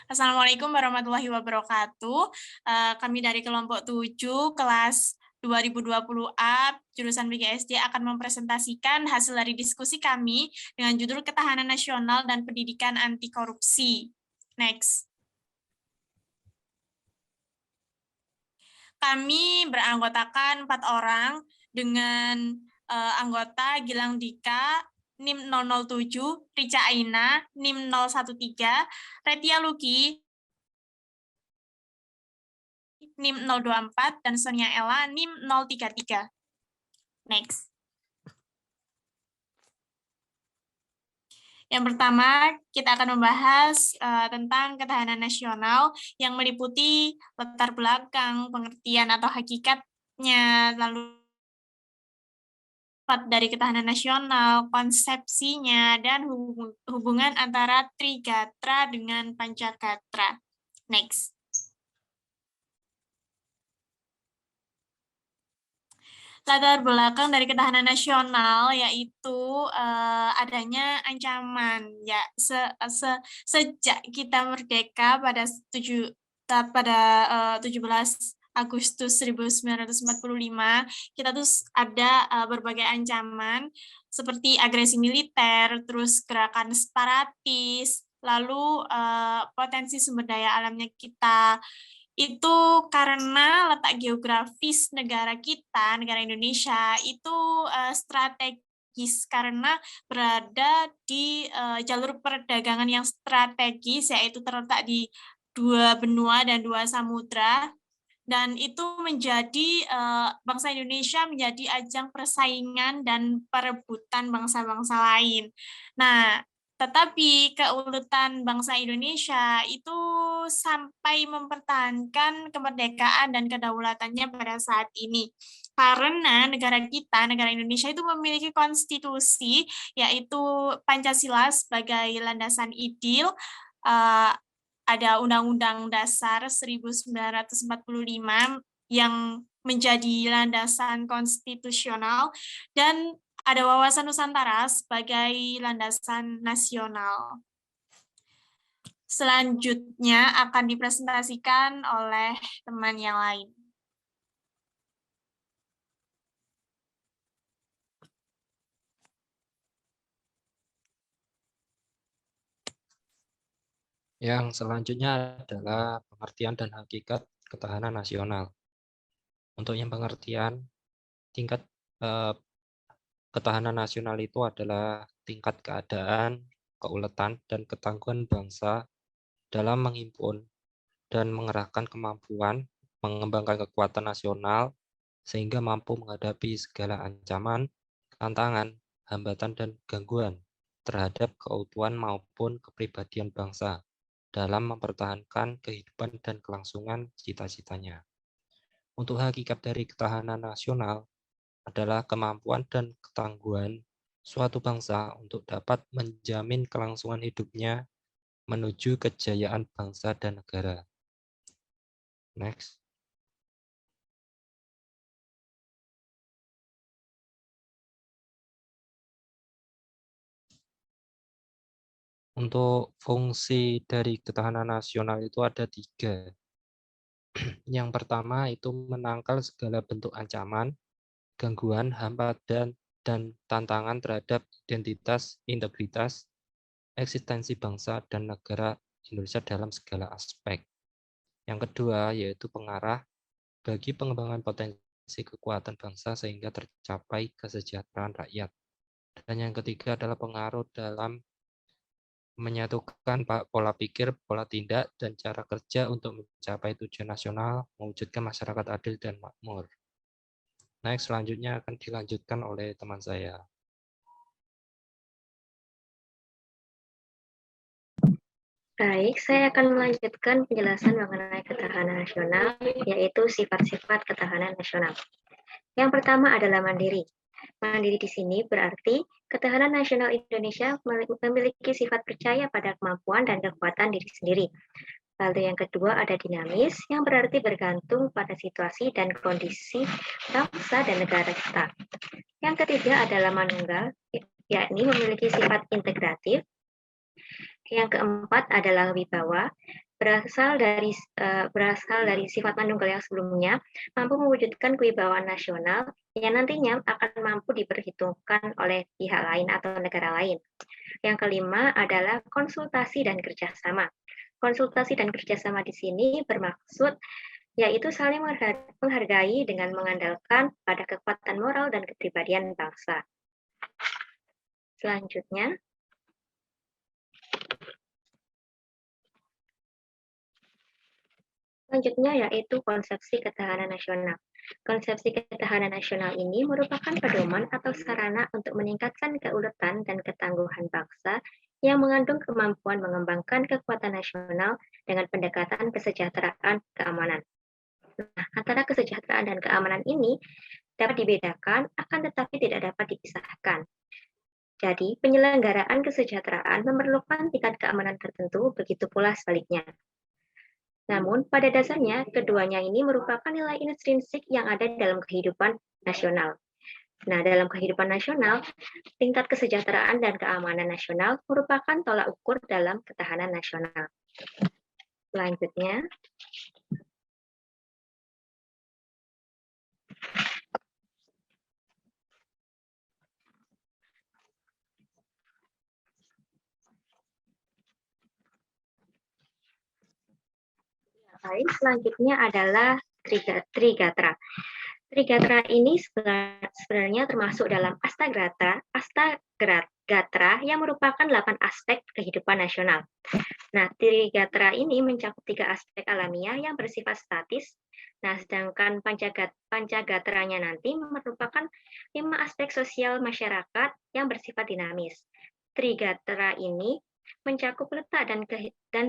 Assalamualaikum warahmatullahi wabarakatuh. Kami dari kelompok 7 kelas 2020A jurusan BGSD akan mempresentasikan hasil dari diskusi kami dengan judul Ketahanan Nasional dan Pendidikan Anti Korupsi. Next. Kami beranggotakan 4 orang dengan anggota Gilang Dika, NIM 007, Rica Aina, NIM 013, Retia Luki, NIM 024, dan Sonia Ella, NIM 033. Next. Yang pertama, kita akan membahas tentang ketahanan nasional yang meliputi latar belakang, pengertian atau hakikatnya, lalu dari ketahanan nasional, konsepsinya, dan hubungan antara Trigatra dengan Pancagatra. Next. Latar belakang dari ketahanan nasional yaitu adanya ancaman ya sejak kita merdeka pada 17 Agustus 1945 kita tuh ada berbagai ancaman seperti agresi militer, terus gerakan separatis, lalu potensi sumber daya alamnya kita itu karena letak geografis negara kita, negara Indonesia, itu strategis karena berada di jalur perdagangan yang strategis, yaitu terletak di 2 benua dan 2 samudra, dan itu menjadi bangsa Indonesia menjadi ajang persaingan dan perebutan bangsa-bangsa lain. Nah, tetapi keuletan bangsa Indonesia itu sampai mempertahankan kemerdekaan dan kedaulatannya pada saat ini. Karena negara kita, negara Indonesia itu memiliki konstitusi, yaitu Pancasila sebagai landasan ideal, ada Undang-Undang Dasar 1945 yang menjadi landasan konstitusional, dan ada wawasan Nusantara sebagai landasan nasional. Selanjutnya akan dipresentasikan oleh teman yang lain. Yang selanjutnya adalah pengertian dan hakikat ketahanan nasional. Untuk yang pengertian, tingkat ketahanan nasional itu adalah tingkat keadaan, keuletan, dan ketangguhan bangsa dalam menghimpun dan mengerahkan kemampuan, mengembangkan kekuatan nasional, sehingga mampu menghadapi segala ancaman, tantangan, hambatan, dan gangguan terhadap keutuhan maupun kepribadian bangsa dalam mempertahankan kehidupan dan kelangsungan cita-citanya. Untuk hakikat dari ketahanan nasional adalah kemampuan dan ketangguhan suatu bangsa untuk dapat menjamin kelangsungan hidupnya menuju kejayaan bangsa dan negara. Next. Untuk fungsi dari ketahanan nasional itu ada 3. Yang pertama itu menangkal segala bentuk ancaman, gangguan, hambatan, dan tantangan terhadap identitas, integritas, eksistensi bangsa dan negara Indonesia dalam segala aspek. Yang kedua yaitu pengarah bagi pengembangan potensi kekuatan bangsa sehingga tercapai kesejahteraan rakyat. Dan yang ketiga adalah pengaruh dalam menyatukan pola pikir, pola tindak, dan cara kerja untuk mencapai tujuan nasional, mewujudkan masyarakat adil dan makmur. Next, selanjutnya akan dilanjutkan oleh teman saya. Baik, saya akan melanjutkan penjelasan mengenai ketahanan nasional, yaitu sifat-sifat ketahanan nasional. Yang pertama adalah mandiri. Mandiri di sini berarti ketahanan nasional Indonesia memiliki sifat percaya pada kemampuan dan kekuatan diri sendiri. Lalu yang kedua ada dinamis, yang berarti bergantung pada situasi dan kondisi bangsa dan negara kita. Yang ketiga adalah manunggal, yakni memiliki sifat integratif, Yang keempat adalah wibawa, berasal dari sifat manunggal yang sebelumnya, mampu mewujudkan kewibawaan nasional yang nantinya akan mampu diperhitungkan oleh pihak lain atau negara lain. Yang kelima adalah konsultasi dan kerjasama. Konsultasi dan kerjasama di sini bermaksud yaitu saling menghargai dengan mengandalkan pada kekuatan moral dan kepribadian bangsa. Selanjutnya, yaitu konsepsi ketahanan nasional. Konsepsi ketahanan nasional ini merupakan pedoman atau sarana untuk meningkatkan keuletan dan ketangguhan bangsa yang mengandung kemampuan mengembangkan kekuatan nasional dengan pendekatan kesejahteraan keamanan. Nah, antara kesejahteraan dan keamanan ini dapat dibedakan, akan tetapi tidak dapat dipisahkan. Jadi, penyelenggaraan kesejahteraan memerlukan tingkat keamanan tertentu, begitu pula sebaliknya. Namun, pada dasarnya, keduanya ini merupakan nilai intrinsik yang ada dalam kehidupan nasional. Nah, dalam kehidupan nasional, tingkat kesejahteraan dan keamanan nasional merupakan tolak ukur dalam ketahanan nasional. Selanjutnya, adalah Trigatra. Trigatra ini sebenarnya termasuk dalam Astagatra yang merupakan 8 aspek kehidupan nasional. Nah, Trigatra ini mencakup 3 aspek alamiah yang bersifat statis. Nah, sedangkan Pancagatranya nanti merupakan 5 aspek sosial masyarakat yang bersifat dinamis. Trigatra ini mencakup letak dan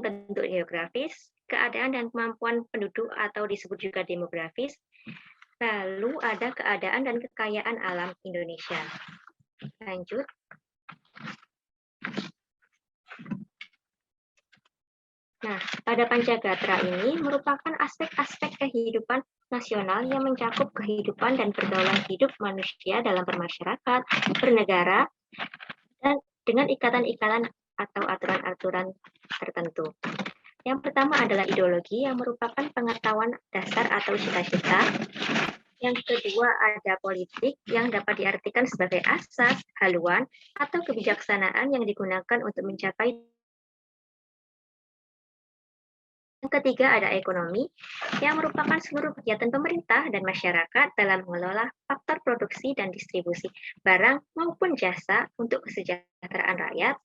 bentuk geografis, keadaan dan kemampuan penduduk atau disebut juga demografis, lalu ada keadaan dan kekayaan alam Indonesia. Lanjut. Nah, pada Pancagatra ini merupakan aspek-aspek kehidupan nasional yang mencakup kehidupan dan pergaulan hidup manusia dalam bermasyarakat, bernegara, dan dengan ikatan-ikatan atau aturan-aturan tertentu. Yang pertama adalah ideologi yang merupakan pengetahuan dasar atau cita-cita. Yang kedua ada politik yang dapat diartikan sebagai asas, haluan, atau kebijaksanaan yang digunakan untuk mencapai. Yang ketiga ada ekonomi yang merupakan seluruh kegiatan pemerintah dan masyarakat dalam mengelola faktor produksi dan distribusi barang maupun jasa untuk kesejahteraan rakyat.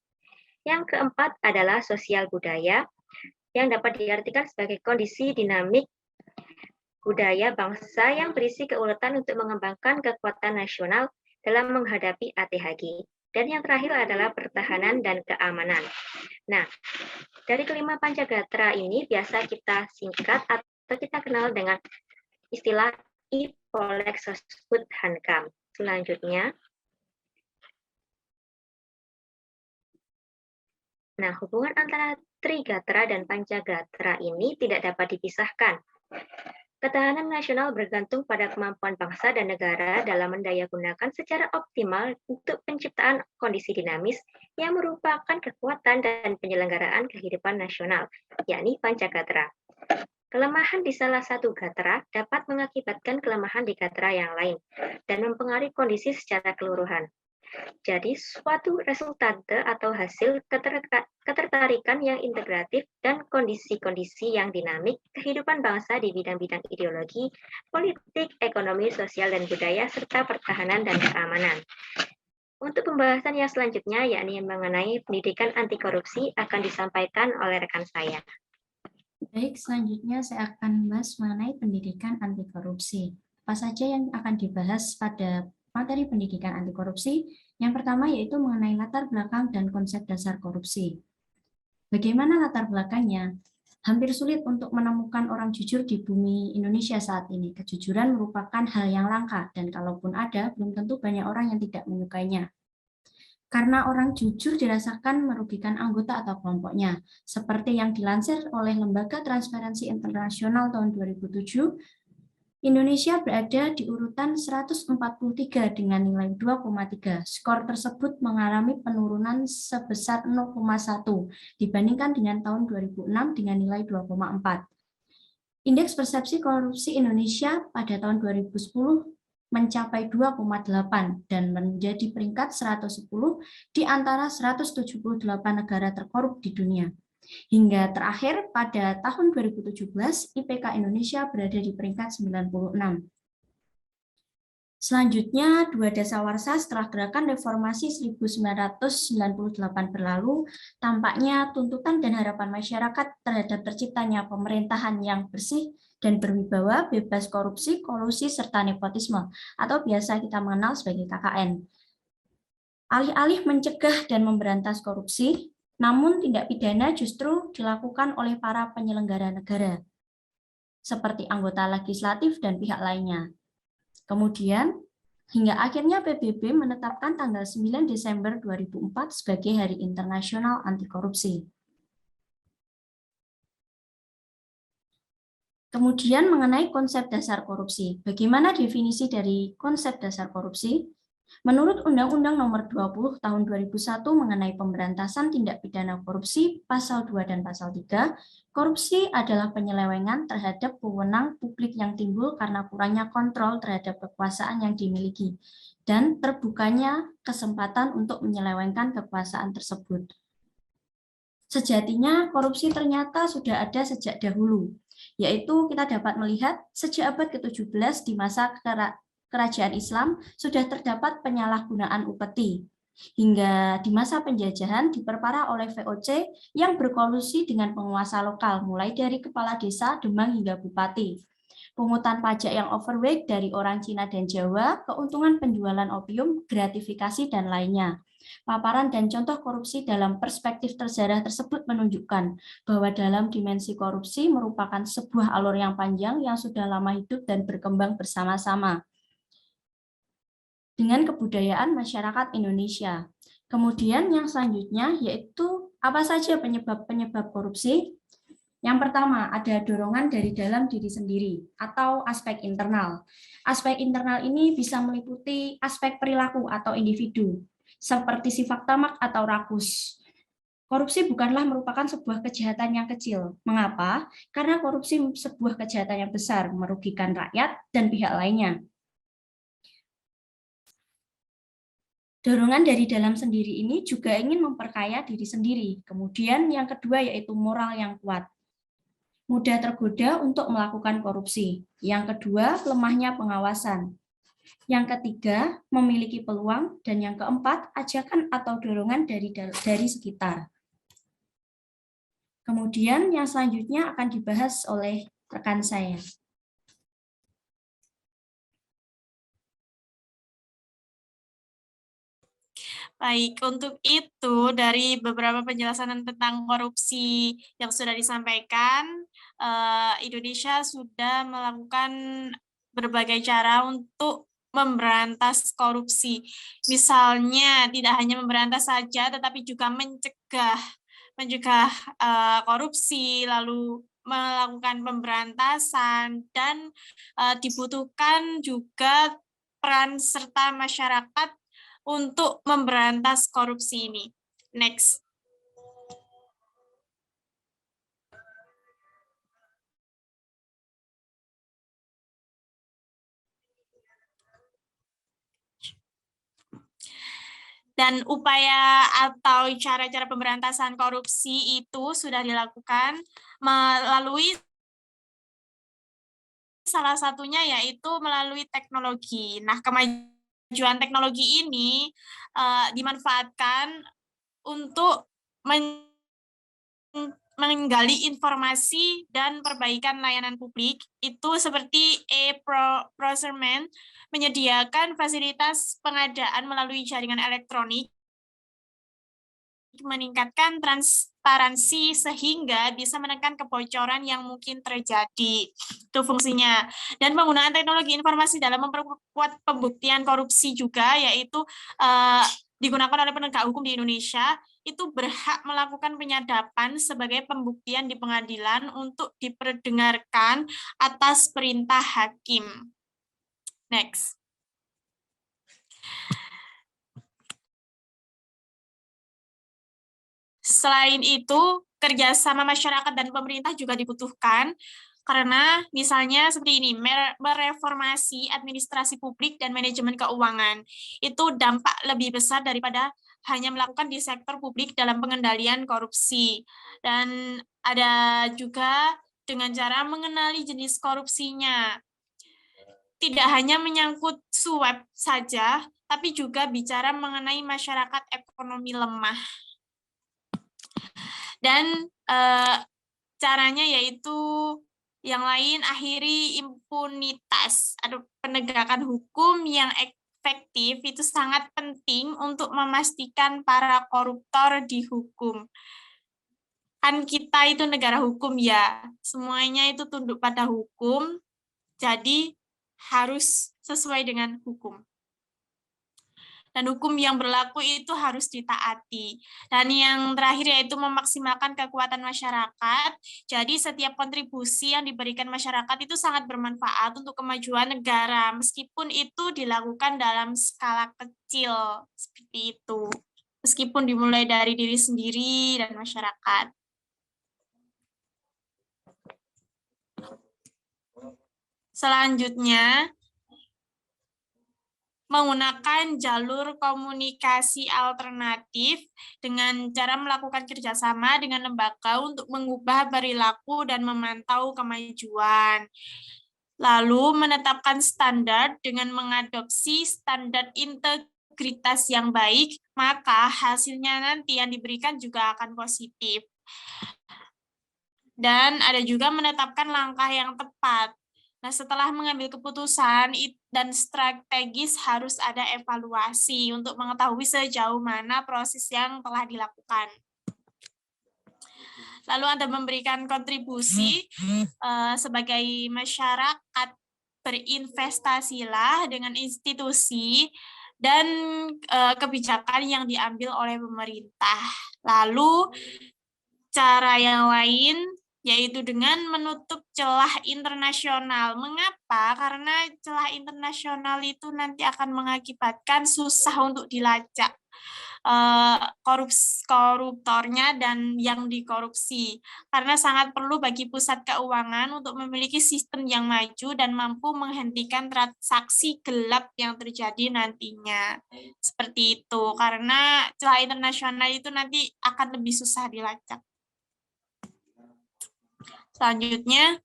Yang keempat adalah sosial budaya yang dapat diartikan sebagai kondisi dinamik budaya bangsa yang berisi keuletan untuk mengembangkan kekuatan nasional dalam menghadapi ATHG. Dan yang terakhir adalah pertahanan dan keamanan. Nah, dari kelima Pancagatra ini biasa kita singkat atau kita kenal dengan istilah Ipolexoskut Hankam. Selanjutnya, nah, hubungan antara Trigatra dan Pancagatra ini tidak dapat dipisahkan. Ketahanan nasional bergantung pada kemampuan bangsa dan negara dalam mendayagunakan secara optimal untuk penciptaan kondisi dinamis yang merupakan kekuatan dan penyelenggaraan kehidupan nasional, yakni Pancagatra. Kelemahan di salah satu gatra dapat mengakibatkan kelemahan di gatra yang lain dan mempengaruhi kondisi secara keseluruhan. Jadi, suatu resultante atau hasil ketertarikan yang integratif dan kondisi-kondisi yang dinamik kehidupan bangsa di bidang-bidang ideologi, politik, ekonomi, sosial, dan budaya, serta pertahanan dan keamanan. Untuk pembahasan yang selanjutnya, yakni mengenai pendidikan anti korupsi, akan disampaikan oleh rekan saya. Baik, selanjutnya saya akan membahas mengenai pendidikan anti korupsi. Apa saja yang akan dibahas pada materi pendidikan anti korupsi? Yang pertama yaitu mengenai latar belakang dan konsep dasar korupsi. Bagaimana latar belakangnya? Hampir sulit untuk menemukan orang jujur di bumi Indonesia saat ini. Kejujuran merupakan hal yang langka, dan kalaupun ada, belum tentu banyak orang yang tidak menyukainya. Karena orang jujur dirasakan merugikan anggota atau kelompoknya, seperti yang dilansir oleh Lembaga Transparansi Internasional tahun 2007, Indonesia berada di urutan 143 dengan nilai 2,3. Skor tersebut mengalami penurunan sebesar 0,1 dibandingkan dengan tahun 2006 dengan nilai 2,4. Indeks persepsi korupsi Indonesia pada tahun 2010 mencapai 2,8 dan menjadi peringkat 110 di antara 178 negara terkorup di dunia. Hingga terakhir pada tahun 2017, IPK Indonesia berada di peringkat 96. Selanjutnya, dua dasawarsa setelah gerakan reformasi 1998 berlalu, tampaknya tuntutan dan harapan masyarakat terhadap terciptanya pemerintahan yang bersih dan berwibawa, bebas korupsi, kolusi, serta nepotisme, atau biasa kita mengenal sebagai KKN. Alih-alih mencegah dan memberantas korupsi, namun tindak pidana justru dilakukan oleh para penyelenggara negara, seperti anggota legislatif dan pihak lainnya. Kemudian, hingga akhirnya PBB menetapkan tanggal 9 Desember 2004 sebagai Hari Internasional Anti Korupsi. Kemudian mengenai konsep dasar korupsi. Bagaimana definisi dari konsep dasar korupsi? Menurut Undang-Undang Nomor 20 Tahun 2001 mengenai pemberantasan tindak pidana korupsi Pasal 2 dan Pasal 3, korupsi adalah penyelewengan terhadap wewenang publik yang timbul karena kurangnya kontrol terhadap kekuasaan yang dimiliki dan terbukanya kesempatan untuk menyelewengkan kekuasaan tersebut. Sejatinya korupsi ternyata sudah ada sejak dahulu, yaitu kita dapat melihat sejak abad ke-17 di masa Kerajaan Islam sudah terdapat penyalahgunaan upeti. Hingga di masa penjajahan diperparah oleh VOC yang berkolusi dengan penguasa lokal, mulai dari kepala desa, demang hingga bupati. Pungutan pajak yang overweight dari orang Cina dan Jawa, keuntungan penjualan opium, gratifikasi, dan lainnya. Paparan dan contoh korupsi dalam perspektif tersejarah tersebut menunjukkan bahwa dalam dimensi korupsi merupakan sebuah alur yang panjang yang sudah lama hidup dan berkembang bersama-sama dengan kebudayaan masyarakat Indonesia. Kemudian yang selanjutnya yaitu apa saja penyebab-penyebab korupsi? Yang pertama ada dorongan dari dalam diri sendiri atau aspek internal. Aspek internal ini bisa meliputi aspek perilaku atau individu, seperti sifat tamak atau rakus. Korupsi bukanlah merupakan sebuah kejahatan yang kecil. Mengapa? Karena korupsi sebuah kejahatan yang besar, merugikan rakyat dan pihak lainnya. Dorongan dari dalam sendiri ini juga ingin memperkaya diri sendiri. Kemudian yang kedua yaitu moral yang kuat. Mudah tergoda untuk melakukan korupsi. Yang kedua, lemahnya pengawasan. Yang ketiga, memiliki peluang. Dan yang keempat, ajakan atau dorongan dari sekitar. Kemudian yang selanjutnya akan dibahas oleh rekan saya. Baik, untuk itu dari beberapa penjelasan tentang korupsi yang sudah disampaikan, Indonesia sudah melakukan berbagai cara untuk memberantas korupsi. Misalnya tidak hanya memberantas saja, tetapi juga mencegah korupsi, lalu melakukan pemberantasan, dan dibutuhkan juga peran serta masyarakat untuk memberantas korupsi ini. Next. Dan upaya atau cara-cara pemberantasan korupsi itu sudah dilakukan melalui salah satunya yaitu melalui teknologi. Nah, kemajuan teknologi ini dimanfaatkan untuk menggali informasi dan perbaikan layanan publik, itu seperti e-procurement, menyediakan fasilitas pengadaan melalui jaringan elektronik, meningkatkan transparansi sehingga bisa menekan kebocoran yang mungkin terjadi. Itu fungsinya. Dan penggunaan teknologi informasi dalam memperkuat pembuktian korupsi juga, yaitu digunakan oleh penegak hukum di Indonesia, itu berhak melakukan penyadapan sebagai pembuktian di pengadilan untuk diperdengarkan atas perintah hakim. Next. Selain itu, kerjasama masyarakat dan pemerintah juga dibutuhkan, karena misalnya seperti ini, mereformasi administrasi publik dan manajemen keuangan. Itu dampak lebih besar daripada hanya melakukan di sektor publik dalam pengendalian korupsi. Dan ada juga dengan cara mengenali jenis korupsinya. Tidak hanya menyangkut suap saja, tapi juga bicara mengenai masyarakat ekonomi lemah. Dan caranya yaitu yang lain, akhiri impunitas. Penegakan hukum yang efektif itu sangat penting untuk memastikan para koruptor dihukum. Kan kita itu negara hukum ya, semuanya itu tunduk pada hukum, jadi harus sesuai dengan hukum. Dan hukum yang berlaku itu harus ditaati. Dan yang terakhir yaitu memaksimalkan kekuatan masyarakat. Jadi setiap kontribusi yang diberikan masyarakat itu sangat bermanfaat untuk kemajuan negara, meskipun itu dilakukan dalam skala kecil, seperti itu. Meskipun dimulai dari diri sendiri dan masyarakat. Selanjutnya, menggunakan jalur komunikasi alternatif dengan cara melakukan kerjasama dengan lembaga untuk mengubah perilaku dan memantau kemajuan. Lalu menetapkan standar dengan mengadopsi standar integritas yang baik, maka hasilnya nanti yang diberikan juga akan positif. Dan ada juga menetapkan langkah yang tepat. Nah, setelah mengambil keputusan dan strategis harus ada evaluasi untuk mengetahui sejauh mana proses yang telah dilakukan. Lalu Anda memberikan kontribusi sebagai masyarakat, berinvestasilah dengan institusi dan kebijakan yang diambil oleh pemerintah. Lalu cara yang lain yaitu dengan menutup celah internasional. Mengapa? Karena celah internasional itu nanti akan mengakibatkan susah untuk dilacak koruptornya dan yang dikorupsi. Karena sangat perlu bagi pusat keuangan untuk memiliki sistem yang maju dan mampu menghentikan transaksi gelap yang terjadi nantinya. Seperti itu. Karena celah internasional itu nanti akan lebih susah dilacak. Selanjutnya,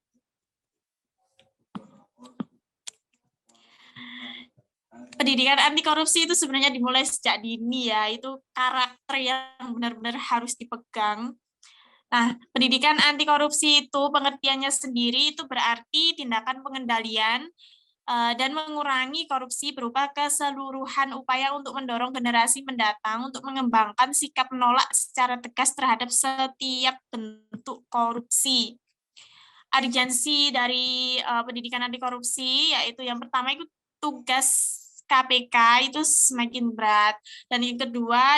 pendidikan anti korupsi itu sebenarnya dimulai sejak dini ya, itu karakter yang benar-benar harus dipegang. Nah, pendidikan anti korupsi itu pengertiannya sendiri itu berarti tindakan pengendalian dan mengurangi korupsi berupa keseluruhan upaya untuk mendorong generasi mendatang untuk mengembangkan sikap menolak secara tegas terhadap setiap bentuk korupsi. Urgensi dari pendidikan anti korupsi yaitu yang pertama itu tugas KPK itu semakin berat, dan yang kedua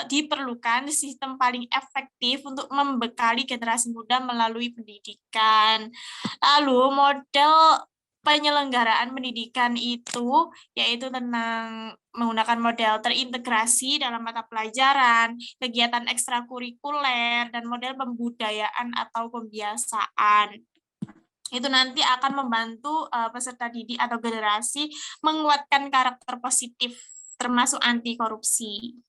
diperlukan sistem paling efektif untuk membekali generasi muda melalui pendidikan. Lalu model penyelenggaraan pendidikan itu yaitu tentang menggunakan model terintegrasi dalam mata pelajaran, kegiatan ekstrakurikuler, dan model pembudayaan atau pembiasaan. Itu nanti akan membantu peserta didik atau generasi menguatkan karakter positif termasuk anti korupsi.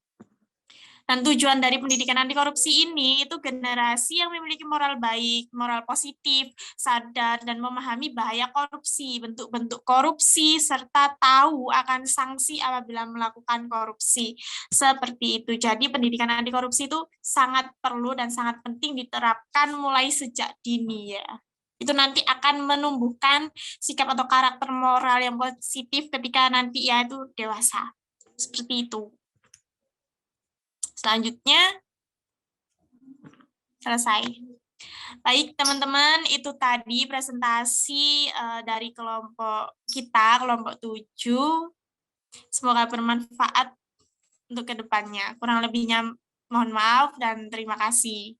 Dan tujuan dari pendidikan anti korupsi ini itu generasi yang memiliki moral baik, moral positif, sadar dan memahami bahaya korupsi, bentuk-bentuk korupsi, serta tahu akan sanksi apabila melakukan korupsi. Seperti itu. Jadi pendidikan anti korupsi itu sangat perlu dan sangat penting diterapkan mulai sejak dini ya. Itu nanti akan menumbuhkan sikap atau karakter moral yang positif ketika nanti ya itu dewasa. Seperti itu. Selanjutnya, selesai. Baik teman-teman, itu tadi presentasi dari kelompok kita, kelompok 7. Semoga bermanfaat untuk kedepannya. Kurang lebihnya mohon maaf dan terima kasih.